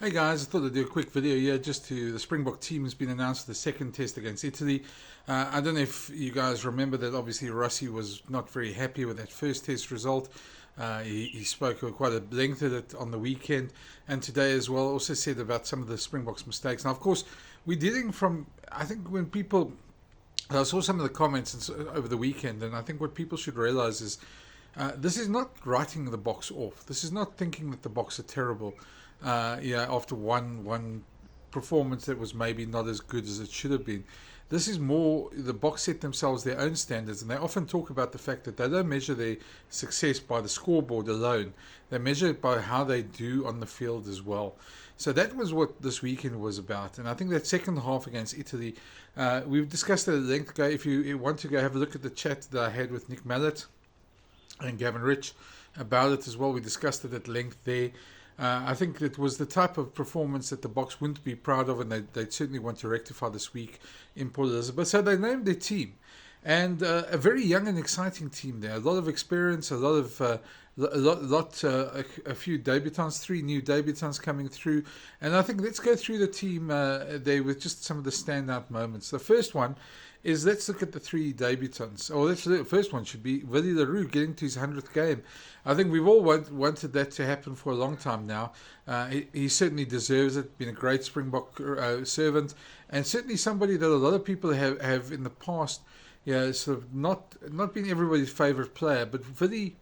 Hey guys, I thought I'd do a quick video here just to the Springbok team has been announced for the second test against Italy. I don't know if you guys remember that obviously Rassie was not very happy with that first test result. He spoke quite at length at it on the weekend and today as well. Also said about some of the Springboks mistakes. Now, of course, we're dealing from, I think when people, I saw some of the comments over the weekend, and I think what people should realize is this is not writing the box off. This is not thinking that the box are terrible. After one performance that was maybe not as good as it should have been. This is more the box set themselves their own standards, and they often talk about the fact that they don't measure their success by the scoreboard alone. They measure it by how they do on the field as well. So that was what this weekend was about, and I think that second half against Italy, we've discussed it at length. Go if you want to go have a look at the chat that I had with Nick Mallet and Gavin Rich about it as well. We discussed it at length there. I think it was the type of performance that the Boks wouldn't be proud of, and they'd certainly want to rectify this week in Port Elizabeth. So they named their team, and a very young and exciting team there. A lot of experience, a few debutants, three new debutants coming through, and I think let's go through the team there with just some of the standout moments. The first one is let's look at the three debutants. The first one should be Willie le Roux getting to his 100th game. I think we've all wanted that to happen for a long time now. He certainly deserves it. Been a great Springbok servant, and certainly somebody that a lot of people have in the past, sort of not been everybody's favourite player, but Willie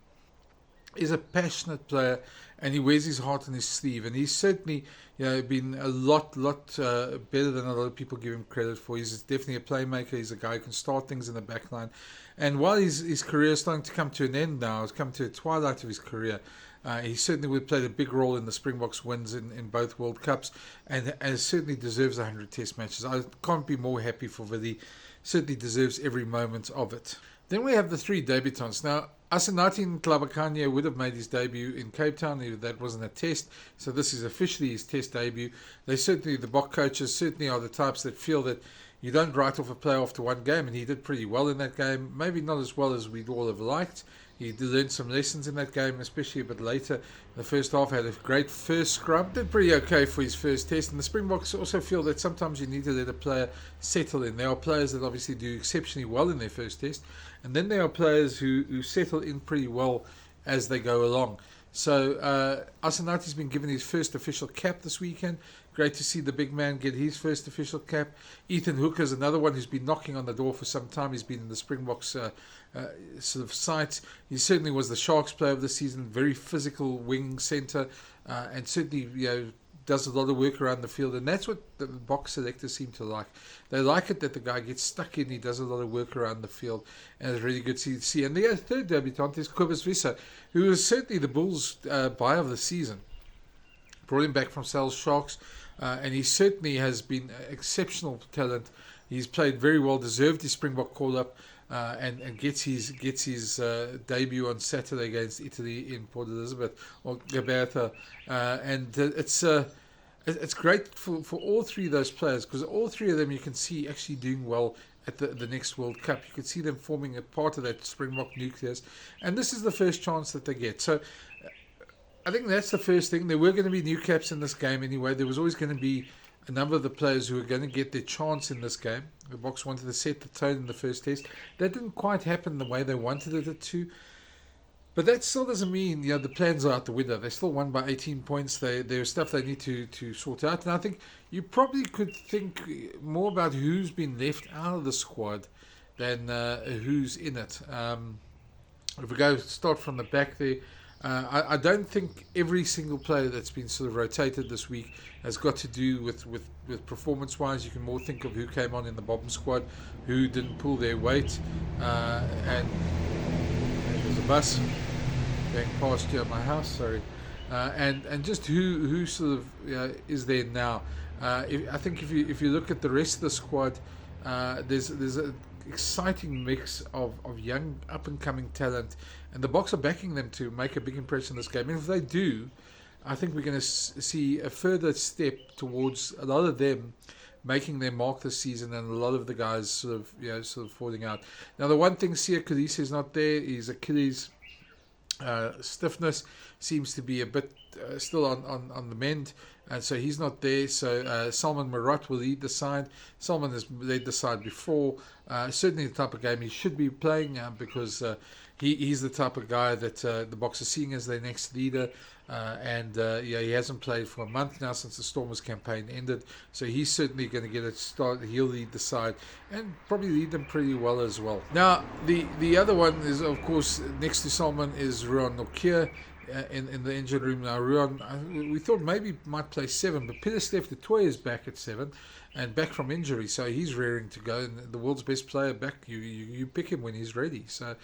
is a passionate player, and he wears his heart on his sleeve, and he's certainly been a lot better than a lot of people give him credit for. He's definitely a playmaker. He's a guy who can start things in the back line, and while his career is starting to come to an end now, it's come to a twilight of his career. He certainly would play a big role in the Springboks wins in both World Cups, and certainly deserves 100 Test matches. I can't be more happy for Willie. Certainly deserves every moment of it. Then we have the three debutants. Now, Asanathi Klabakanya would have made his debut in Cape Town. That wasn't a test, so this is officially his test debut. The Bok coaches certainly are the types that feel that you don't write off a player after one game, and he did pretty well in that game. Maybe not as well as we'd all have liked. He did learn some lessons in that game, especially a bit later. In the first half, had a great first scrum. Did pretty okay for his first test. And the Springboks also feel that sometimes you need to let a player settle in. There are players that obviously do exceptionally well in their first test. And then there are players who settle in pretty well as they go along. So Asanati's been given his first official cap this weekend. Great to see the big man get his first official cap. Ethan Hooker's another one who's been knocking on the door for some time. He's been in the Springboks sort of sights. He certainly was the Sharks player of the season. Very physical wing centre, and certainly does a lot of work around the field, and that's what the box selectors seem to like. They like it that the guy gets stuck in, he does a lot of work around the field, and it's really good to see. And the third debutant is Kobus Wiese, who is certainly the Bulls' buy of the season. Brought him back from Sal's Sharks, and he certainly has been exceptional talent. He's played very well, deserved his Springbok call-up, and gets his debut on Saturday against Italy in Port Elizabeth or Gabata, and it's great for all three of those players, because all three of them you can see actually doing well at the next World Cup. You can see them forming a part of that Springbok nucleus, and this is the first chance that they get. So I think that's the first thing. There were going to be new caps in this game anyway. There was always going to be a number of the players who were going to get their chance in this game. The Boks wanted to set the tone in the first test. That didn't quite happen the way they wanted it to. But that still doesn't mean the plans are out the window. They still won by 18 points. There's stuff they need to sort out. And I think you probably could think more about who's been left out of the squad than who's in it. If we start from the back there, I don't think every single player that's been sort of rotated this week has got to do with performance-wise. You can more think of who came on in the bottom squad, who didn't pull their weight, and there's a bus going past here at my house. Sorry, and just who sort of is there now. I think if you look at the rest of the squad, there's an exciting mix of young up-and-coming talent, and the Boks are backing them to make a big impression in this game. And if they do, I think we're going to see a further step towards a lot of them making their mark this season, and a lot of the guys sort of falling out. Now, the one thing Sia Kolisi is not there. His Achilles Stiffness seems to be a bit still on the mend, and so he's not there. So Salman Marat will lead the side. Salman has led the side before. Certainly the type of game he should be playing because he's the type of guy that the Boks are seeing as their next leader. Yeah, he hasn't played for a month now since the Stormers campaign ended, so he's certainly going to get a start. He'll lead the side and probably lead them pretty well as well. Now, the other one is, of course, next to Salman is Ruan Nokia in the engine room. Now, Ruan, we thought maybe might play 7, but Pieter-Steph du Toit is back at 7 and back from injury, so he's raring to go. And the world's best player back, you pick him when he's ready. So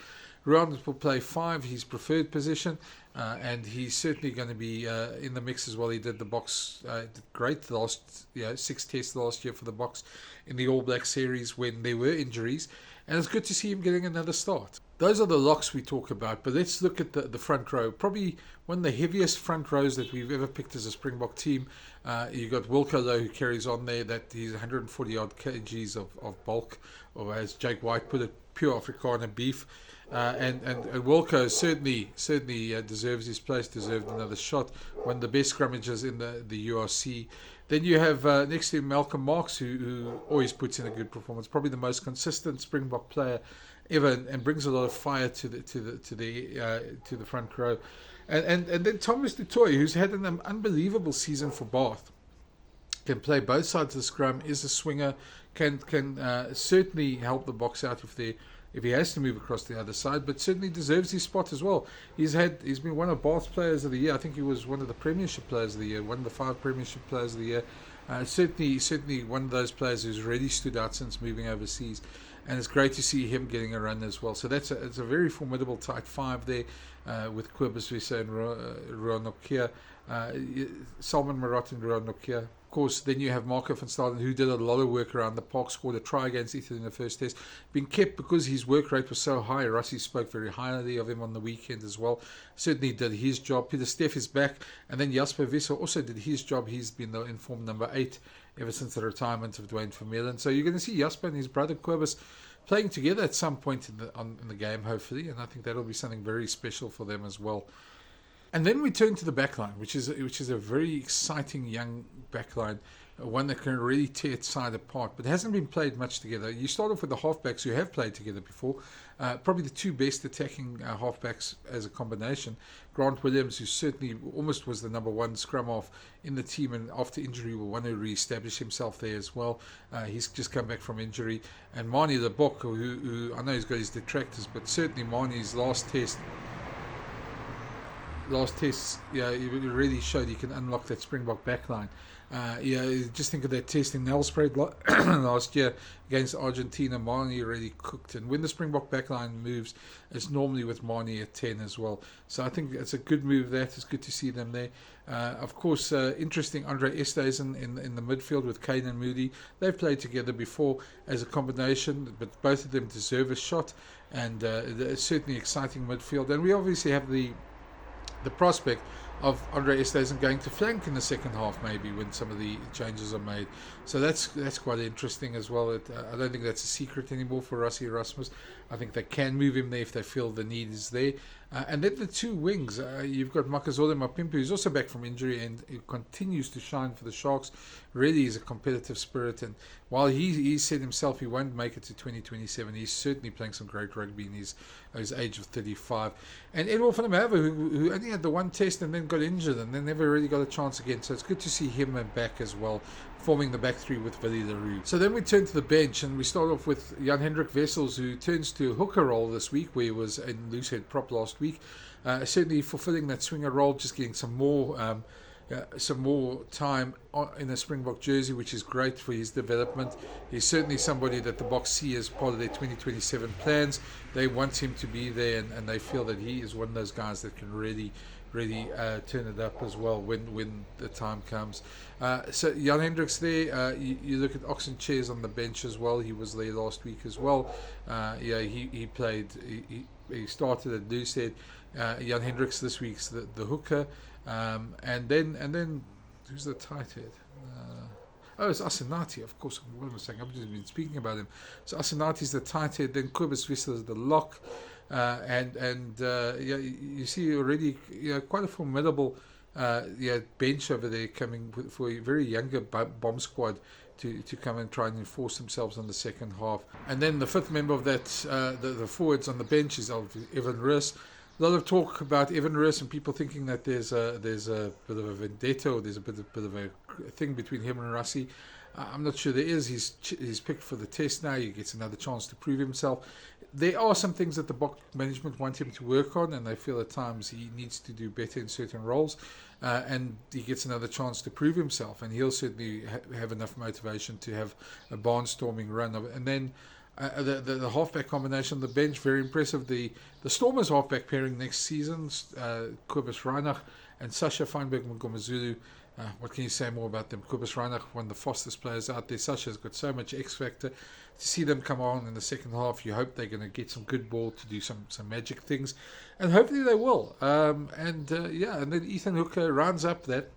Ruan will play 5, his preferred position, and he's certainly going to be in the mix as well. He did the Boks did great the last 6 tests last year for the Boks in the All Black series when there were injuries, and it's good to see him getting another start. Those are the locks we talk about, but let's look at the front row. Probably one of the heaviest front rows that we've ever picked as a Springbok team. You got Wilco Low, who carries on there, that he's 140 odd kgs of bulk, or as Jake White put it, pure Afrikaner beef. And Wilco certainly deserves his place, deserved another shot. One of the best scrummages in the URC. Then you have next to him Malcolm Marx, who always puts in a good performance. Probably the most consistent Springbok player ever, and brings a lot of fire to the front row. And then Thomas du Toit, who's had an unbelievable season for Bath. Can play both sides of the scrum, is a swinger, can certainly help the Boks out if he has to move across the other side, but certainly deserves his spot as well. He's been one of Bath's players of the year. I think he was one of the Premiership players of the year, one of the 5 Premiership players of the year. Certainly one of those players who's really stood out since moving overseas, and it's great to see him getting a run as well. So it's a very formidable tight 5 there with Kobus Wisse and Ruan Nokia, Salman Marat and Ruan Nokia. Of course, then you have Marco van Staden, who did a lot of work around the park, scored a try against Italy in the first test. Been kept because his work rate was so high. Rassie spoke very highly of him on the weekend as well. Certainly did his job. Pieter-Steph is back. And then Jasper Wisse also did his job. He's been the informed number 8 ever since the retirement of Dwayne Vermeulen. So you're going to see Jasper and his brother Kobus playing together at some point in the game, hopefully. And I think that'll be something very special for them as well. And then we turn to the backline, which is a very exciting young backline, one that can really tear its side apart, but hasn't been played much together. You start off with the halfbacks who have played together before, probably the 2 best attacking halfbacks as a combination. Grant Williams, who certainly almost was the number 1 scrum half in the team, and after injury will want to re-establish himself there as well. He's just come back from injury. And Manie Le Roux, who I know he's got his detractors, but certainly Manie's last test, he really showed he can unlock that Springbok backline. Just think of that test in Nelspruit last year against Argentina. Manie really cooked, and when the Springbok backline moves, it's normally with Manie at 10 as well. So I think it's a good move. It's good to see them there. Of course, interesting Andre Esthuizen in the midfield with Kane and Moody. They've played together before as a combination, but both of them deserve a shot, and it's certainly exciting midfield. And we obviously have the prospect of Andre Esthuizen going to flank in the second half, maybe when some of the changes are made. So that's quite interesting as well. I don't think that's a secret anymore for Rassie Erasmus. I think they can move him there if they feel the need is there. And then the 2 wings, you've got Makazole Mapimpi, who's also back from injury and he continues to shine for the Sharks. Really is a competitive spirit, and while he said himself he won't make it to 2027, he's certainly playing some great rugby in his age of 35. And Edward van der Merwe, who only had the 1 test and then got injured and then never really got a chance again. So it's good to see him back as well, forming the back 3 with Willie le Roux. So then we turn to the bench, and we start off with Jan-Hendrik Wessels, who turns to a hooker role this week, where he was in loosehead prop last week. Certainly fulfilling that swinger role, just getting some more time in a Springbok jersey, which is great for his development. He's certainly somebody that the Boks see as part of their 2027 plans. They want him to be there, and they feel that he is one of those guys that can really turn it up as well when the time comes. So Jan Hendricks there. You look at Oxen Chairs on the bench as well. He was there last week as well. He played. He started at loosehead. Jan Hendricks this week's the hooker. And then who's the tight head? It's Asenati, of course. What am I saying? I've just been speaking about him. So Asenati's the tight head. Then Kobus Wisse is the lock. Yeah, you see already, quite a formidable bench over there coming for a very younger bomb squad to come and try and enforce themselves on the second half. And then the fifth member of that, the forwards on the bench is Evan Roos. A lot of talk about Evan Roos and people thinking that there's a bit of a vendetta, or there's a bit of a thing between him and Rassie. I'm not sure there is. He's picked for the test now. He gets another chance to prove himself. There are some things that the Bok management want him to work on, and they feel at times he needs to do better in certain roles. And he gets another chance to prove himself, and he'll certainly have enough motivation to have a barnstorming run. And then the halfback combination on the bench, very impressive. The Stormers halfback pairing next season, Kobus Reinach and Sasha Feinberg Mngomezulu. What can you say more about them? Kobus Reinach, one of the fastest players out there. Sasha's got so much X factor. To see them come on in the second half, you hope they're going to get some good ball to do some magic things, and hopefully they will. And then Ethan Hooker rounds up that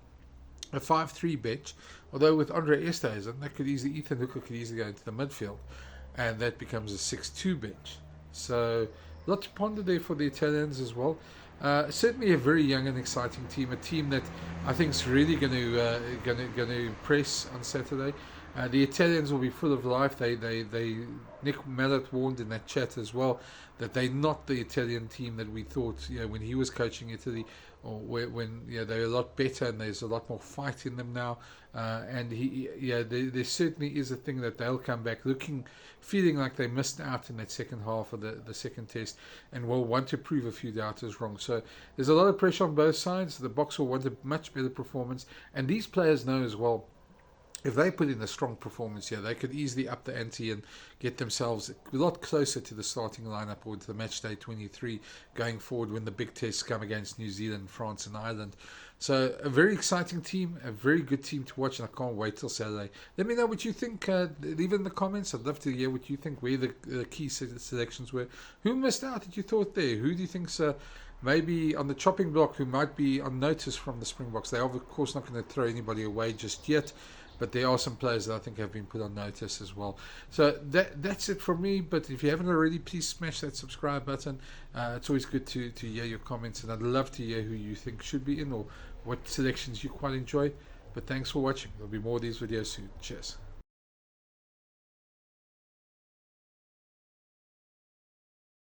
a 5-3 bench. Although with Andre Esterhuizen, Ethan Hooker could easily go into the midfield, and that becomes a 6-2 bench. So a lot to ponder there for the Italians as well. Certainly a very young and exciting team, a team that I think is really going to impress on Saturday. The Italians will be full of life. Nick Mallet warned in that chat as well that they're not the Italian team that we thought, when he was coaching Italy, or when they're a lot better and there's a lot more fight in them now. And there certainly is a thing that they'll come back feeling like they missed out in that second half of the second test, and will want to prove a few doubters wrong. So there's a lot of pressure on both sides. The Boks will want a much better performance, and these players know as well, if they put in a strong performance here, they could easily up the ante and get themselves a lot closer to the starting lineup, or to the match day 23 going forward when the big tests come against New Zealand, France and Ireland. So a very exciting team, a very good team to watch, and I can't wait till Saturday. Let me know what you think. Leave it in the comments. I'd love to hear what you think, where the key selections were. Who missed out that you thought there? Who do you think's maybe on the chopping block, who might be on notice from the Springboks? They're of course not going to throw anybody away just yet, but there are some players that I think have been put on notice as well. So that's it from me. But if you haven't already, please smash that subscribe button. It's always good to hear your comments, and I'd love to hear who you think should be in, or what selections you quite enjoy. But thanks for watching. There'll be more of these videos soon. Cheers.